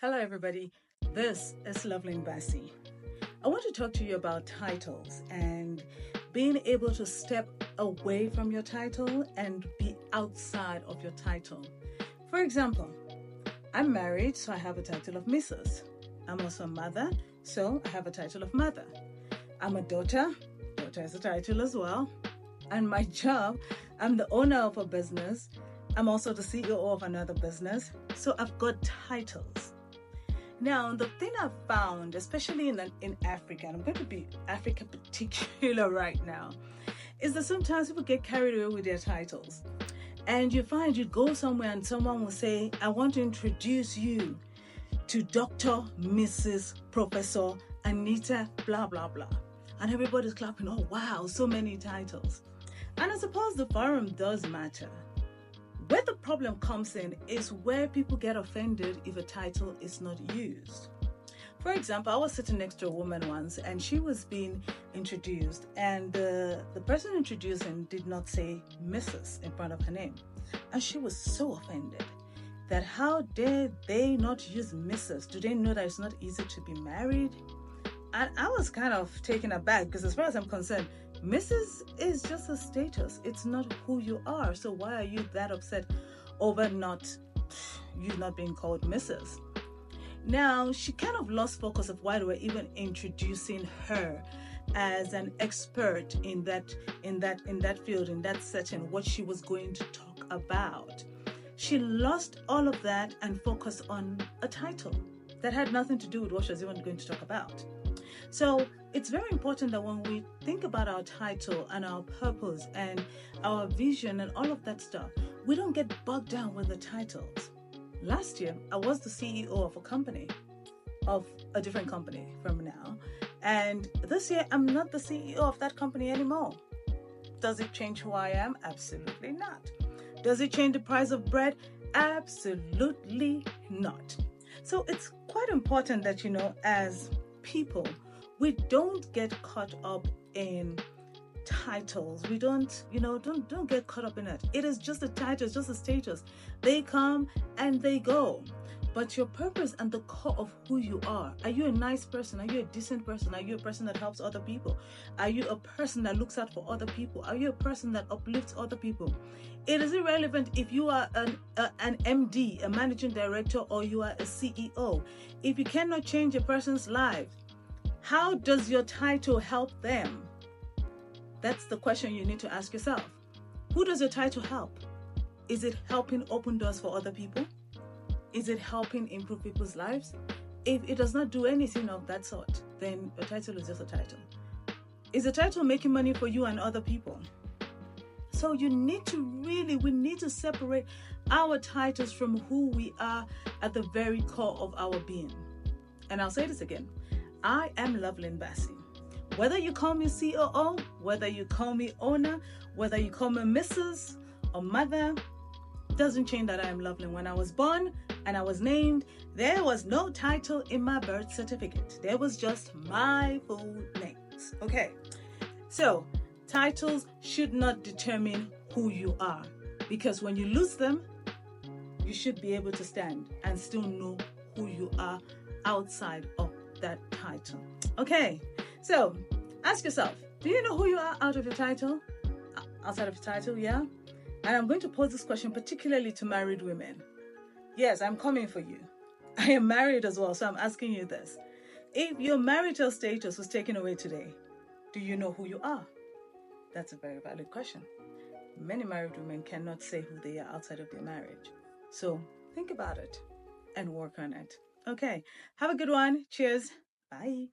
Hello, everybody. This is Lovelyn. I want to talk to you about titles and being able to step away from your title and be outside of your title. For example, I'm married, so I have a title of Mrs. I'm also a mother, so I have a title of mother. I'm a daughter is a title as well. And my job, I'm the owner of a business. I'm also the CEO of another business. So I've got titles. Now, the thing I've found, especially in Africa, and I'm going to be Africa particular right now, is that sometimes people get carried away with their titles. And you find you go somewhere and someone will say, I want to introduce you to Dr. Mrs. Professor Anita, blah, blah, blah. And everybody's clapping, oh, wow, so many titles. And I suppose the forum does matter. Where the problem comes in is where people get offended if a title is not used. For example, I was sitting next to a woman once and she was being introduced, and the person introducing did not say Mrs. in front of her name. And she was so offended that how dare they not use Mrs.? Do they know that it's not easy to be married? And I was kind of taken aback because as far as I'm concerned, Mrs. is just a status. It's not who you are. So why are you that upset over you not being called Mrs.? Now, she kind of lost focus of why they were even introducing her as an expert in that field, in that setting, what she was going to talk about. She lost all of that and focused on a title that had nothing to do with what she was even going to talk about. So it's very important that when we think about our title and our purpose and our vision and all of that stuff, we don't get bogged down with the titles. Last year, I was the CEO of a different company from now. And this year, I'm not the CEO of that company anymore. Does it change who I am? Absolutely not. Does it change the price of bread? Absolutely not. So it's quite important that, as people, we don't get caught up in titles. We don't get caught up in it. It is just a title, it's just a status. They come and they go. But your purpose and the core of who you are you a nice person? Are you a decent person? Are you a person that helps other people? Are you a person that looks out for other people? Are you a person that uplifts other people? It is irrelevant if you are an MD, a managing director, or you are a CEO. If you cannot change a person's life, how does your title help them? That's the question you need to ask yourself. Who does your title help? Is it helping open doors for other people? Is it helping improve people's lives? If it does not do anything of that sort, then a title is just a title. Is the title making money for you and other people? So we need to separate our titles from who we are at the very core of our being. And I'll say this again. I am Lovelyn. Whether you call me COO, whether you call me owner, whether you call me Mrs. or mother, doesn't change that I am Lovelyn. When I was born and I was named, there was no title in my birth certificate. There was just my full names. Okay, so titles should not determine who you are, because when you lose them, you should be able to stand and still know who you are outside of that title. Okay, so ask yourself, do you know who you are out of your title? Outside of your title, yeah? And I'm going to pose this question particularly to married women. Yes, I'm coming for you. I am married as well, so I'm asking you this. If your marital status was taken away today, do you know who you are? That's a very valid question. Many married women cannot say who they are outside of their marriage. So think about it and work on it. Okay, have a good one. Cheers. Bye.